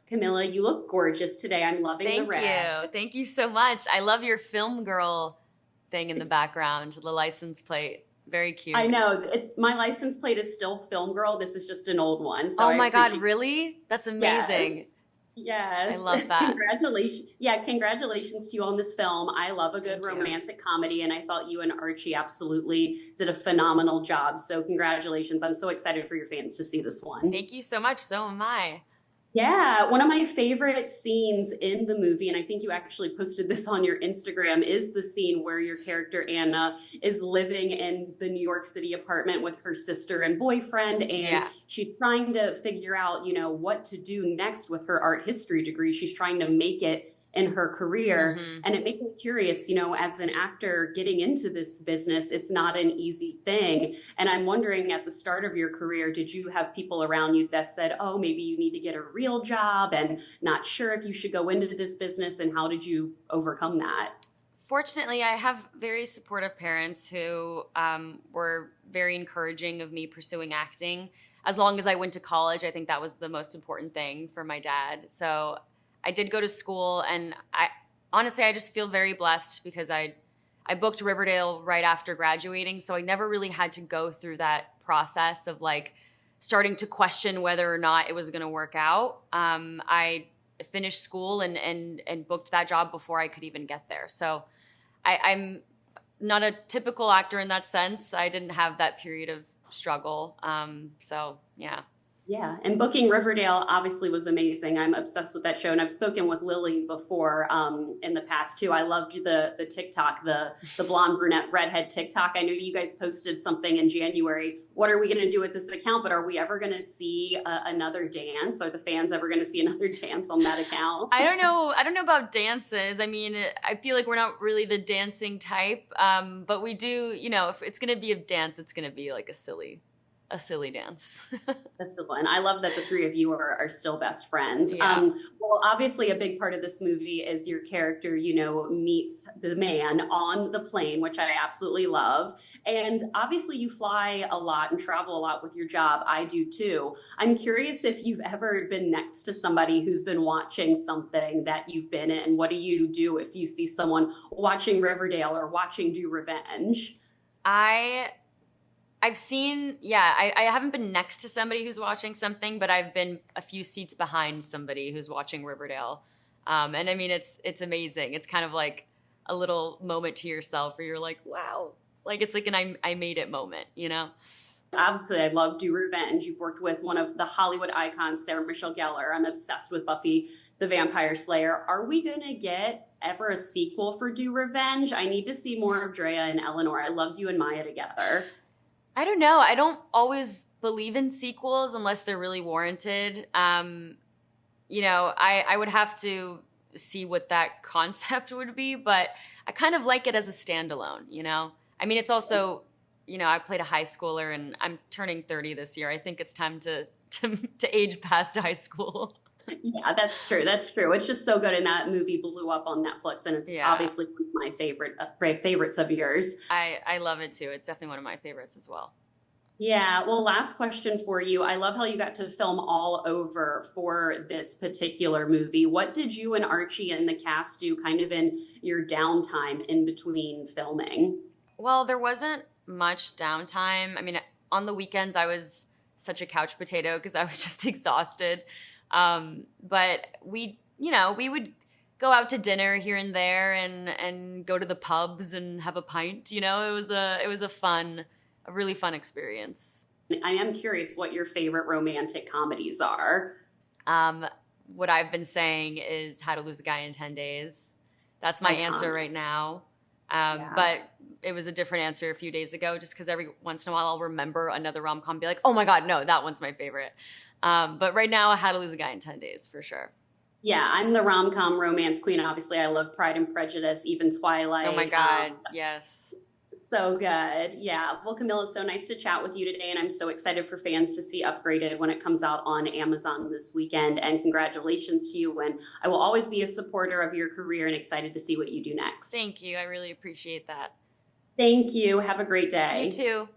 Camilla, you look gorgeous today. I'm loving the Thank red. you. Thank you so much. I love your film girl thing in the background, the license plate. Very I cute. know my license plate is still Film Girl. This is just an old one, so Oh I my God, appreciate. really? That's Yes, amazing. I yes. love that. Congratulations. Yeah, congratulations to you on this film. I love a good Thank you. romantic comedy, and I thought you and Archie absolutely did a phenomenal job. So congratulations. I'm so excited for your fans to see this one. Thank you so much. So am I. Yeah, one of my favorite scenes in the movie, and I think you actually posted this on your Instagram, is the scene where your character Anna is living in the New York City apartment with her sister and boyfriend, and Yeah. she's trying to figure out, what to do next with her art history degree. She's trying to make it in her career. Hmm. And it made me curious, as an actor getting into this business, it's not an easy thing. And I'm wondering at the start of your career, did you have people around you that said, oh, maybe you need to get a real job and not sure if you should go into this business? And how did you overcome that? Fortunately, I have very supportive parents who were very encouraging of me pursuing acting. As long as I went to college, I think that was the most important thing for my dad. So I did go to school, and I just feel very blessed because I booked Riverdale right after graduating, so I never really had to go through that process of like starting to question whether or not it was going to work out. I finished school and booked that job before I could even get there. So I'm not a typical actor in that sense. I didn't have that period of struggle. So yeah. Yeah, and booking Riverdale obviously was amazing. I'm obsessed with that show, and I've spoken with Lily before in the past too. I loved the TikTok, the blonde brunette redhead TikTok. I know you guys posted something in January. What are we going to do with this account? But are we ever going to see another dance? Are the fans ever going to see another dance on that account? I don't know. I don't know about dances. I mean, I feel like we're not really the dancing type, but we do. If it's going to be a dance, it's going to be like a silly dance. That's the one. I love that the three of you are still best friends. Yeah. Well, obviously, a big part of this movie is your character, meets the man on the plane, which I absolutely love. And obviously, you fly a lot and travel a lot with your job. I do too. I'm curious if you've ever been next to somebody who's been watching something that you've been in. What do you do if you see someone watching Riverdale or watching Do Revenge? I I've seen, yeah, I haven't been next to somebody who's watching something, but I've been a few seats behind somebody who's watching Riverdale. And I mean, it's amazing. It's kind of like a little moment to yourself where you're like, wow, like it's like an I made it moment, you know? Obviously, I love Do Revenge. You've worked with one of the Hollywood icons, Sarah Michelle Gellar. I'm obsessed with Buffy the Vampire Slayer. Are we going to get ever a sequel for Do Revenge? I need to see more of Drea and Eleanor. I loved you and Maya together. I don't know. I don't always believe in sequels unless they're really warranted. I would have to see what that concept would be, but I kind of like it as a standalone, you know? I mean, it's also, I played a high schooler and I'm turning 30 this year. I think it's time to age past high school. Yeah, that's true. That's true. It's just so good, and that movie blew up on Netflix, and it's Yeah, obviously one of my favorites of yours. I love it too. It's definitely one of my favorites as well. Yeah. Well, last question for you. I love how you got to film all over for this particular movie. What did you and Archie and the cast do kind of in your downtime in between filming? Well, there wasn't much downtime. I mean, on the weekends, I was such a couch potato because I was just exhausted. But we would go out to dinner here and there and go to the pubs and have a pint. It was a really fun experience. I am curious what your favorite romantic comedies are. Um, what I've been saying is How to Lose a Guy in 10 Days. That's my answer Iconic. right now. Yeah. But it was a different answer a few days ago just because every once in a while I'll remember another rom-com and be like, oh my God, no, that one's my favorite. But right now, How to Lose a Guy in 10 Days for sure. Yeah, I'm the rom-com romance queen. Obviously, I love Pride and Prejudice, even Oh my Twilight. God, yes. So good. Yeah. Well, Camilla, it's so nice to chat with you today. And I'm so excited for fans to see Upgraded when it comes out on Amazon this weekend. And congratulations to you. And I will always be a supporter of your career and excited to see what you do next. Thank you. I really appreciate that. Thank you. Have a great You day. too.